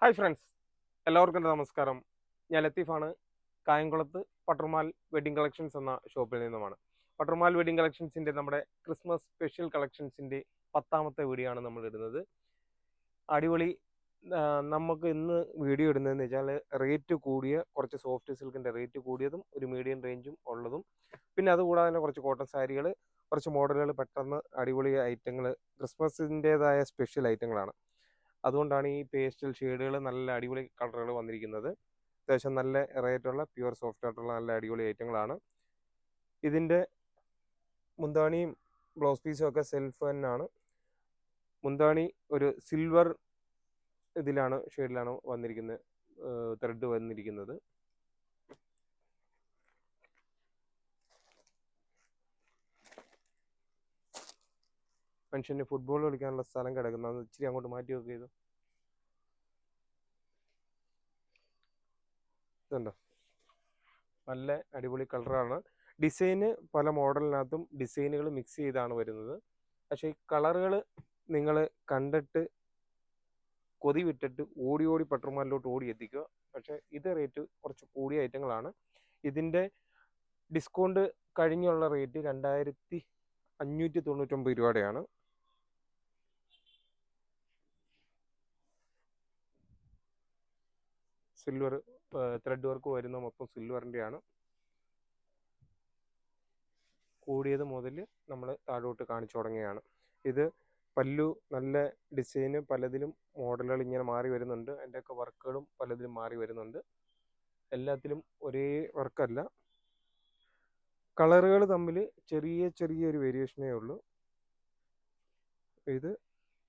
Hi friends, എല്ലാവർക്കും എൻ്റെ നമസ്കാരം. ഞാൻ ലത്തീഫാണ്. കായംകുളത്ത് പട്ടർമാൽ വെഡ്ഡിംഗ് കളക്ഷൻസ് എന്ന ഷോപ്പിൽ നിന്നുമാണ്. പട്ടർമാൽ വെഡ്ഡിംഗ് കളക്ഷൻസിൻ്റെ നമ്മുടെ ക്രിസ്മസ് സ്പെഷ്യൽ കളക്ഷൻസിൻ്റെ 10ാമത്തെ വീഡിയോ ആണ് നമ്മൾ ഇടുന്നത്. അടിപൊളി. നമുക്ക് ഇന്ന് വീഡിയോ ഇടുന്നതെന്ന് വെച്ചാൽ റേറ്റ് കൂടിയ കുറച്ച് സോഫ്റ്റ് സിൽക്കിൻ്റെ റേറ്റ് കൂടിയതും ഒരു മീഡിയം റേഞ്ചും ഉള്ളതും, പിന്നെ അതുകൂടാതെ തന്നെ കുറച്ച് കോട്ടൺ സാരികൾ, കുറച്ച് മോഡലുകൾ, പെട്ടെന്ന് അടിപൊളി ഐറ്റങ്ങൾ, ക്രിസ്മസിൻ്റേതായ സ്പെഷ്യൽ ഐറ്റങ്ങളാണ്. അതുകൊണ്ടാണ് ഈ പേസ്റ്റൽ ഷെയ്ഡുകൾ, നല്ല അടിപൊളി കളറുകൾ വന്നിരിക്കുന്നത്. അത്യാവശ്യം നല്ല റേറ്റുള്ള പ്യുവർ സോഫ്റ്റ് ആയിട്ടുള്ള നല്ല അടിപൊളി ഐറ്റങ്ങളാണ്. ഇതിൻ്റെ മുന്താണിയും ബ്ലൗസ് പീസും ഒക്കെ സെൽഫ് തന്നെയാണ്. മുന്താണി ഒരു സിൽവർ ഷെയ്ഡിലാണ് വന്നിരിക്കുന്നത്, ത്രെഡ് വന്നിരിക്കുന്നത്. മനുഷ്യന് ഫുട്ബോൾ കളിക്കാനുള്ള സ്ഥലം കിടക്കുന്നത്, അത് ഇച്ചിരി അങ്ങോട്ട് മാറ്റി വെക്കുക. ഇതുണ്ടോ, നല്ല അടിപൊളി കളറാണ്. ഡിസൈന് പല മോഡലിനകത്തും ഡിസൈനുകൾ മിക്സ് ചെയ്താണ് വരുന്നത്. പക്ഷേ ഈ കളറുകൾ നിങ്ങൾ കണ്ടിട്ട് കൊതി വിട്ടിട്ട് ഓടി ഓടി പട്ടർമാലിലോട്ട് ഓടി എത്തിക്കുക. പക്ഷേ ഇത് റേറ്റ് കുറച്ച് കൂടിയ ഐറ്റങ്ങളാണ്. ഇതിൻ്റെ ഡിസ്കൗണ്ട് കഴിഞ്ഞുള്ള റേറ്റ് 2599 രൂപയുടെയാണ്. സിൽവർ ത്രെഡ് വർക്ക് വരുന്ന മൊത്തം സിൽവറിൻ്റെയാണ്. കൂടിയത് മുതൽ നമ്മൾ താഴോട്ട് കാണിച്ചു തുടങ്ങിയാണ്. ഇത് പല്ലു, നല്ല ഡിസൈന്, പലതിലും മോഡലുകൾ ഇങ്ങനെ മാറി വരുന്നുണ്ട്. അതിൻ്റെയൊക്കെ വർക്കുകളും പലതിലും മാറി വരുന്നുണ്ട്. എല്ലാത്തിലും ഒരേ വർക്കല്ല, കളറുകൾ തമ്മിൽ ചെറിയൊരു വേരിയേഷനേ ഉള്ളൂ. ഇത്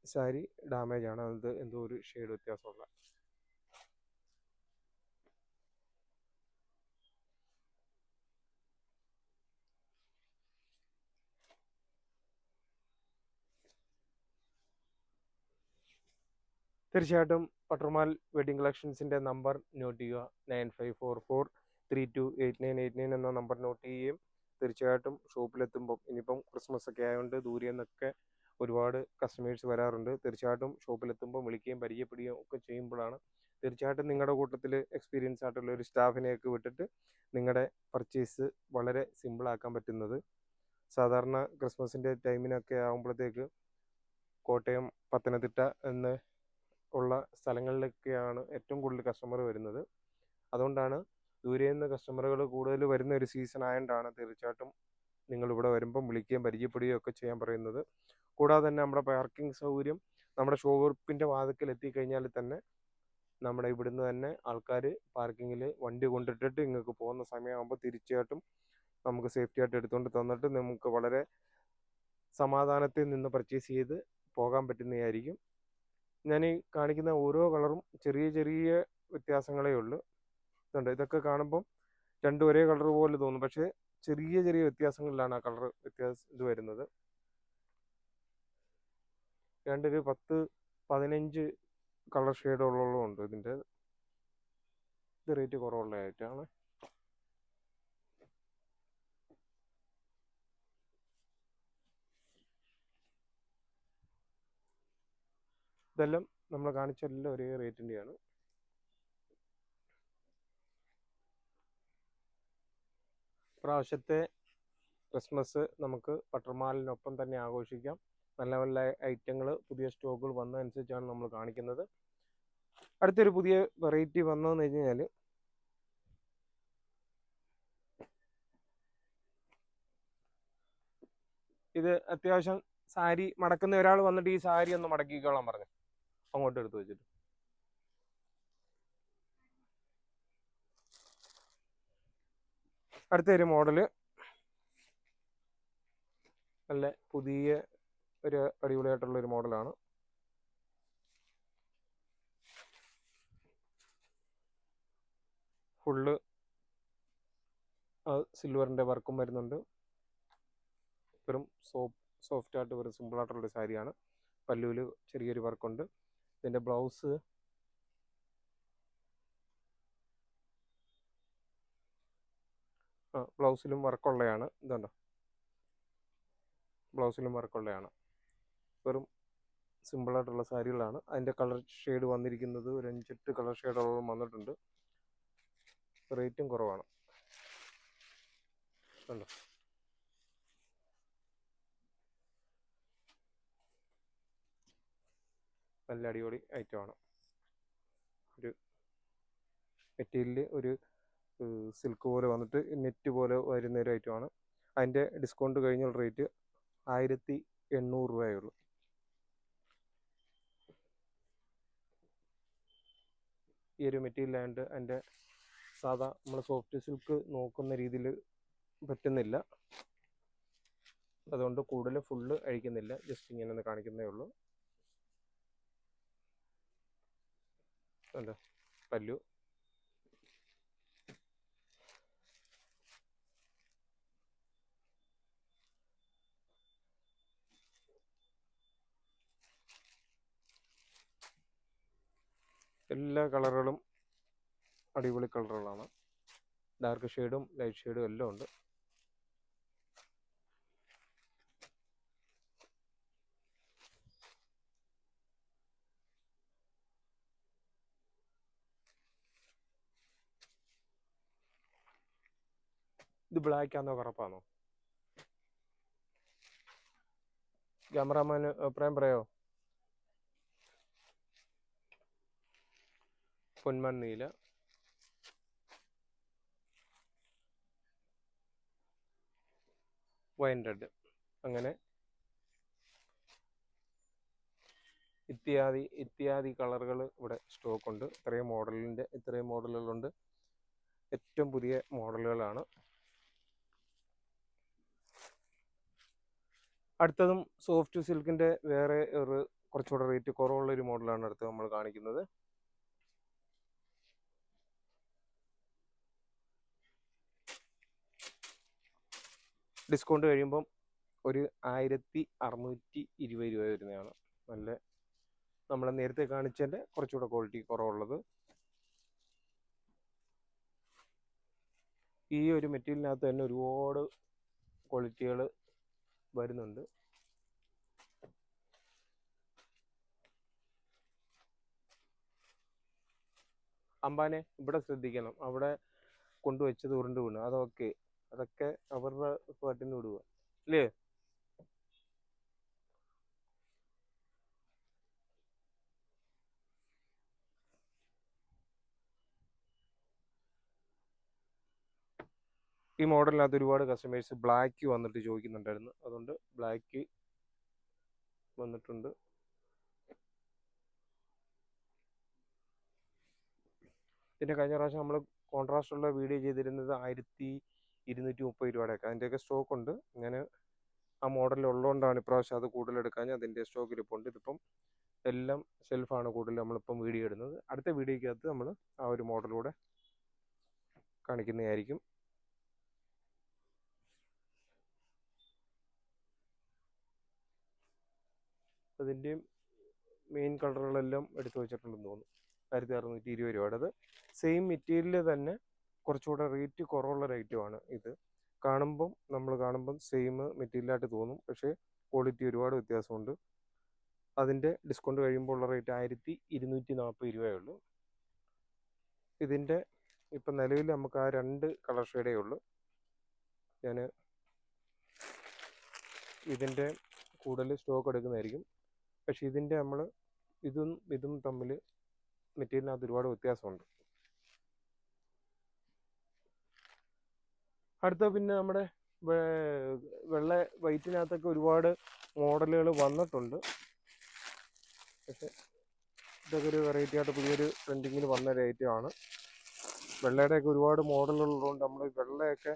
സാരി ഡാമേജ് ആണ്, അത് എന്തോ ഒരു ഷെയ്ഡ് വ്യത്യാസമുള്ള. തീർച്ചയായിട്ടും പട്ടർമാൽ വെഡ്ഡിംഗ് കളക്ഷൻസിൻ്റെ നമ്പർ നോട്ട് ചെയ്യുക. 9544328989 എന്ന നമ്പർ നോട്ട് ചെയ്യുകയും തീർച്ചയായിട്ടും ഷോപ്പിലെത്തുമ്പം, ഇനിയിപ്പം ക്രിസ്മസ് ഒക്കെ ആയതുകൊണ്ട് ദൂരെ നിന്നൊക്കെ ഒരുപാട് കസ്റ്റമേഴ്സ് വരാറുണ്ട്. തീർച്ചയായിട്ടും ഷോപ്പിലെത്തുമ്പോൾ വിളിക്കുകയും പരിചയപ്പെടുകയും ഒക്കെ ചെയ്യുമ്പോഴാണ് തീർച്ചയായിട്ടും നിങ്ങളുടെ കൂട്ടത്തിൽ എക്സ്പീരിയൻസ് ആയിട്ടുള്ള ഒരു സ്റ്റാഫിനെയൊക്കെ വിട്ടിട്ട് നിങ്ങളുടെ പർച്ചേസ് വളരെ സിമ്പിളാക്കാൻ പറ്റുന്നത്. സാധാരണ ക്രിസ്മസിൻ്റെ ടൈമിനൊക്കെ ആകുമ്പോഴത്തേക്ക് കോട്ടയം, പത്തനംതിട്ട എന്ന് ഉള്ള സ്ഥലങ്ങളിലൊക്കെയാണ് ഏറ്റവും കൂടുതൽ കസ്റ്റമർ വരുന്നത്. അതുകൊണ്ടാണ് ദൂരെ നിന്ന് കസ്റ്റമറുകൾ കൂടുതൽ വരുന്ന ഒരു സീസൺ ആയതുകൊണ്ടാണ് തീർച്ചയായിട്ടും നിങ്ങളിവിടെ വരുമ്പം വിളിക്കുകയും പരിചയപ്പെടുകയും ഒക്കെ ചെയ്യാൻ പറയുന്നത്. കൂടാതെ തന്നെ നമ്മുടെ പാർക്കിംഗ് സൗകര്യം, നമ്മുടെ ഷോപ്പിൻ്റെ വാതിക്കൽ എത്തിക്കഴിഞ്ഞാൽ തന്നെ നമ്മുടെ ഇവിടുന്ന് തന്നെ ആൾക്കാർ പാർക്കിങ്ങിൽ വണ്ടി കൊണ്ടിട്ടിട്ട് നിങ്ങൾക്ക് പോകുന്ന സമയമാകുമ്പോൾ തീർച്ചയായിട്ടും നമുക്ക് സേഫ്റ്റി ആയിട്ട് എടുത്തുകൊണ്ട് തന്നിട്ട് നമുക്ക് വളരെ സമാധാനത്തിൽ നിന്ന് പർച്ചേസ് ചെയ്ത് പോകാൻ പറ്റുന്നതായിരിക്കും. ഞാൻ ഈ കാണിക്കുന്ന ഓരോ കളറും ചെറിയ വ്യത്യാസങ്ങളേ ഉള്ളൂ. ഇതൊക്കെ കാണുമ്പം രണ്ടും ഒരേ കളർ പോലെ തോന്നും, പക്ഷേ ചെറിയ വ്യത്യാസങ്ങളിലാണ് ആ കളർ ഇത് വരുന്നത്. രണ്ടൊരു 10-15 കളർ ഷെയ്ഡുള്ളതുണ്ട്. ഇത് റേറ്റ് കുറവുള്ള ആയിട്ടാണ്. ഇതെല്ലാം നമ്മൾ കാണിച്ചെല്ലാം ഒരേ റേറ്റിൻ്റെയാണ്. പ്രാവശ്യത്തെ ക്രിസ്മസ് നമുക്ക് പട്ടർമാലിനൊപ്പം തന്നെ ആഘോഷിക്കാം. നല്ല നല്ല ഐറ്റങ്ങൾ, പുതിയ സ്റ്റോക്കുകൾ വന്നതനുസരിച്ചാണ് നമ്മൾ കാണിക്കുന്നത്. അടുത്തൊരു പുതിയ വെറൈറ്റി വന്നതെന്ന് വെച്ച് കഴിഞ്ഞാൽ ഇത് അത്യാവശ്യം സാരി മടക്കുന്ന ഒരാൾ വന്നിട്ട് ഈ സാരി ഒന്ന് മടക്കിക്കോളാൻ പറഞ്ഞു, അങ്ങോട്ട് എടുത്ത് വെച്ചിട്ട്. അടുത്തൊരു മോഡല് നല്ല പുതിയ ഒരു അടിപൊളിയായിട്ടുള്ളൊരു മോഡലാണ്. ഫുള്ള് സിൽവറിൻ്റെ വർക്കും വരുന്നുണ്ട്. വെറും സോഫ്റ്റ് ആയിട്ട് വെറും സിമ്പിളായിട്ടുള്ളൊരു സാരിയാണ്. പല്ലുവിൽ ചെറിയൊരു വർക്കുണ്ട്. ഇതിൻ്റെ ബ്ലൗസിലും വർക്കുള്ളതാണ്. ഇതുണ്ടോ, ബ്ലൗസിലും വർക്കുള്ളതാണ്. വെറും സിമ്പിളായിട്ടുള്ള സാരികളാണ്. അതിൻ്റെ കളർ ഷെയ്ഡ് വന്നിരിക്കുന്നത് ഒരു 5-8 കളർ ഷെയ്ഡോളം വന്നിട്ടുണ്ട്. റേറ്റും കുറവാണ്. കണ്ടോ? നല്ല അടിപൊളി ഐറ്റമാണ്. ഒരു മെറ്റീരിയൽ ഒരു സിൽക്ക് പോലെ വന്നിട്ട് നെറ്റ് പോലെ വരുന്ന ഒരു ഐറ്റമാണ്. അതിൻ്റെ ഡിസ്കൗണ്ട് കഴിഞ്ഞുള്ള റേറ്റ് 1800 രൂപയേ ഉള്ളൂ. ഈ ഒരു മെറ്റീരിയൽ ആയതുകൊണ്ട് അതിൻ്റെ സാധാ നമ്മൾ സോഫ്റ്റ് സിൽക്ക് നോക്കുന്ന രീതിയിൽ പറ്റുന്നില്ല. അതുകൊണ്ട് കൂടുതൽ ഫുള്ള് അഴിക്കുന്നില്ല, ജസ്റ്റ് ഇങ്ങനെ ഒന്ന് കാണിക്കുന്നേ ഉള്ളൂ. അല്ല പല്ലു, എല്ലാ കളറുകളും അടിപൊളി കളറുകളാണ്. ഡാർക്ക് ഷെയ്ഡും ലൈറ്റ് ഷെയ്ഡും എല്ലാം ഉണ്ട്. ഇത് ബ്ലാക്ക് ആണോ കറുപ്പാണോ? ക്യാമറാമാൻ അഭിപ്രായം പറയോ? പൊന്മാൻ നീല, വൈൻ റെഡ്, അങ്ങനെ ഇത്യാദി കളറുകൾ ഇവിടെ സ്റ്റോക്ക് ഉണ്ട്. ഇത്രയും മോഡലുകളുണ്ട്. ഏറ്റവും പുതിയ മോഡലുകളാണ്. അടുത്തതും സോഫ്റ്റ് സിൽക്കിൻ്റെ വേറെ ഒരു കുറച്ചുകൂടെ റേറ്റ് കുറവുള്ളൊരു മോഡലാണ് അടുത്ത് നമ്മൾ കാണിക്കുന്നത്. ഡിസ്കൗണ്ട് കഴിയുമ്പം ഒരു 1620 രൂപ വരുന്നതാണ്. നല്ല നമ്മൾ നേരത്തെ കാണിച്ചതിൻ്റെ കുറച്ചുകൂടെ ക്വാളിറ്റി കുറവുള്ളത്. ഈ ഒരു മെറ്റീരിയലിനകത്ത് തന്നെ ഒരുപാട് ക്വാളിറ്റികൾ വരുന്നുണ്ട്. അമ്പാനെ ഇവിടെ ശ്രദ്ധിക്കണം, അവിടെ കൊണ്ടുവച്ചത് ഉരുണ്ട് വീണു. അതൊക്കെ അവരുടെ പാട്ടിന് വിടുക അല്ലേ? ഈ മോഡലിനകത്ത് ഒരുപാട് കസ്റ്റമേഴ്സ് ബ്ലാക്ക് വന്നിട്ട് ചോദിക്കുന്നുണ്ടായിരുന്നു. അതുകൊണ്ട് ബ്ലാക്ക് വന്നിട്ടുണ്ട്. പിന്നെ കഴിഞ്ഞ പ്രാവശ്യം നമ്മൾ കോൺട്രാസ്റ്റ് ഉള്ള വീഡിയോ ചെയ്തിരുന്നത് 1230 രൂപയുടെയൊക്കെ. അതിൻ്റെയൊക്കെ സ്റ്റോക്ക് ഉണ്ട്. ഞാൻ ആ മോഡൽ ഉള്ളതുകൊണ്ടാണ് ഇപ്രാവശ്യം അത് കൂടുതൽ എടുക്കാൻ. അതിൻ്റെ സ്റ്റോക്ക് ഇരിപ്പുണ്ട്. ഇതിപ്പം എല്ലാം സെൽഫാണ് കൂടുതൽ നമ്മളിപ്പം വീഡിയോ ഇടുന്നത്. അടുത്ത വീഡിയോയ്ക്കകത്ത് നമ്മൾ ആ ഒരു മോഡലൂടെ കാണിക്കുന്നതായിരിക്കും. അതിൻ്റെയും മെയിൻ കളറുകളെല്ലാം എടുത്തു വെച്ചിട്ടുണ്ടെന്ന് തോന്നുന്നു. 1620 രൂപയുടേത്. സെയിം മെറ്റീരിയൽ തന്നെ കുറച്ചുകൂടെ റേറ്റ് കുറവുള്ള ഐറ്റമാണ് ഇത്. നമ്മൾ കാണുമ്പം സെയിം മെറ്റീരിയലായിട്ട് തോന്നും, പക്ഷേ ക്വാളിറ്റി ഒരുപാട് വ്യത്യാസമുണ്ട്. അതിൻ്റെ ഡിസ്കൗണ്ട് കഴിയുമ്പോൾ ഉള്ള റേറ്റ് 1240 രൂപയേ ഉള്ളൂ. ഇതിൻ്റെ ഇപ്പം നിലവിൽ നമുക്ക് ആ 2 കളർ ഷെയ്ഡേ ഉള്ളൂ. ഞാൻ ഇതിൻ്റെ കൂടുതൽ സ്റ്റോക്ക് എടുക്കുന്നതായിരിക്കും. പക്ഷേ ഇതിൻ്റെ നമ്മൾ ഇതും തമ്മിൽ മെറ്റീരിയലിനകത്ത് ഒരുപാട് വ്യത്യാസമുണ്ട്. അടുത്ത പിന്നെ നമ്മുടെ വൈറ്റിനകത്തൊക്കെ ഒരുപാട് മോഡലുകൾ വന്നിട്ടുണ്ട്. പക്ഷേ ഇതൊക്കെ ഒരു വെറൈറ്റി ആയിട്ട് പുതിയൊരു ട്രെൻഡിങ്ങിൽ വന്ന ഒരു ഐറ്റമാണ്. വെള്ളയുടെയൊക്കെ ഒരുപാട് മോഡലുകളുള്ളതുകൊണ്ട് നമ്മൾ വെള്ളയൊക്കെ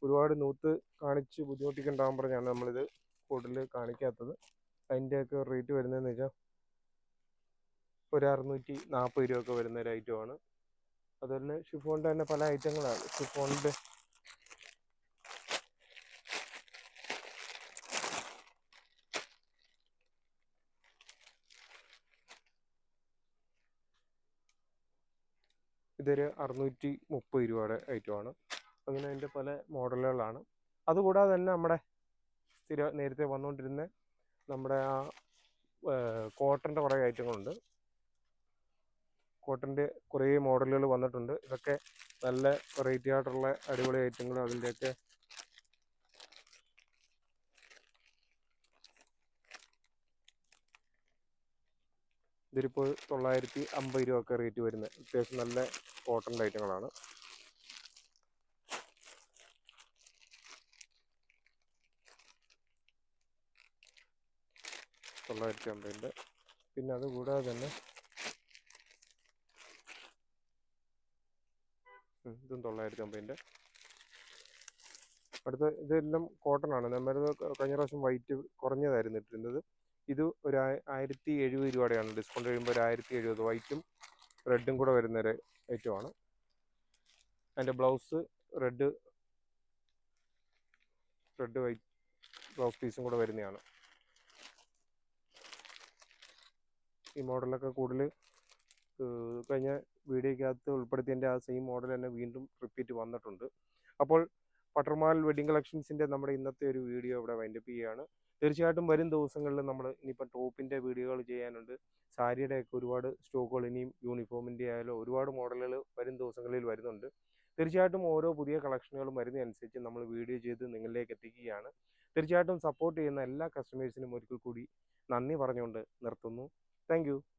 ഒരുപാട് നൂത്ത് കാണിച്ച് ബുദ്ധിമുട്ടിക്കുണ്ടാകാൻ പറഞ്ഞാണ് നമ്മളിത് കൂടുതൽ കാണിക്കാത്തത്. അതിൻ്റെയൊക്കെ റേറ്റ് വരുന്നതെന്ന് വെച്ചാൽ ഒരു 640 രൂപയൊക്കെ വരുന്ന ഒരു ഐറ്റമാണ്. അതുപോലെ ഷിഫോണിൻ്റെ തന്നെ പല ഐറ്റങ്ങളാണ്. ഷിഫോണിൻ്റെ ഇതൊരു 630 രൂപയുടെ ഐറ്റമാണ്. അങ്ങനെ അതിൻ്റെ പല മോഡലുകളാണ്. അതുകൂടാതെ തന്നെ നമ്മുടെ നേരത്തെ വന്നുകൊണ്ടിരുന്ന നമ്മുടെ ആ കോട്ടൻ്റെ കുറേ ഐറ്റങ്ങളുണ്ട്. കോട്ടൻ്റെ കുറേ മോഡലുകൾ വന്നിട്ടുണ്ട്. ഇതൊക്കെ നല്ല വെറൈറ്റി ആയിട്ടുള്ള അടിപൊളി ഐറ്റങ്ങൾ. അതിൻ്റെയൊക്കെ ഇതിലിപ്പോൾ 950 രൂപ ഒക്കെ റേറ്റ് വരുന്നത്. അത്യാവശ്യം നല്ല കോട്ടൻ്റെ ഐറ്റങ്ങളാണ്. $950. പിന്നെ അതുകൂടാതെ തന്നെ ഇതും 950. അടുത്ത ഇതെല്ലാം കോട്ടൺ ആണ്. നമ്മളിത് കഴിഞ്ഞ പ്രാവശ്യം വൈറ്റ് കുറഞ്ഞതായിരുന്നു ഇട്ടിരുന്നത്. ഇത് ഒരു 1070 രൂപയുടെയാണ്. ഡിസ്കൗണ്ട് കഴിയുമ്പോൾ ഒരു 1070. വൈറ്റും റെഡും കൂടെ വരുന്നൊരു ഐറ്റമാണ്. അതിൻ്റെ ബ്ലൗസ് റെഡ് വൈറ്റ് ബ്ലൗസ് പീസും കൂടെ വരുന്നതാണ്. ഈ മോഡലൊക്കെ കൂടുതൽ കഴിഞ്ഞ വീഡിയോയ്ക്കകത്ത് ഉൾപ്പെടുത്തിയതിൻ്റെ ആ സെയിം മോഡൽ തന്നെ വീണ്ടും റിപ്പീറ്റ് വന്നിട്ടുണ്ട്. അപ്പോൾ പട്ടർമാൽ വെഡിങ് കളക്ഷൻസിൻ്റെ നമ്മുടെ ഇന്നത്തെ ഒരു വീഡിയോ ഇവിടെ വൈൻഡപ്പ് ചെയ്യുകയാണ്. തീർച്ചയായിട്ടും വരും ദിവസങ്ങളിൽ നമ്മൾ ഇനിയിപ്പം ടോപ്പിൻ്റെ വീഡിയോകൾ ചെയ്യാനുണ്ട്. സാരിയുടെയൊക്കെ ഒരുപാട് സ്റ്റോക്കുകൾ, ഇനിയും യൂണിഫോമിൻ്റെ ആയാലും ഒരുപാട് മോഡലുകൾ വരും ദിവസങ്ങളിൽ വരുന്നുണ്ട്. തീർച്ചയായിട്ടും ഓരോ പുതിയ കളക്ഷനുകളും വരുന്നതനുസരിച്ച് നമ്മൾ വീഡിയോ ചെയ്ത് നിങ്ങളിലേക്ക് എത്തിക്കുകയാണ്. തീർച്ചയായിട്ടും സപ്പോർട്ട് ചെയ്യുന്ന എല്ലാ കസ്റ്റമേഴ്സിനും ഒരിക്കൽ കൂടി നന്ദി പറഞ്ഞുകൊണ്ട് നിർത്തുന്നു. Thank you.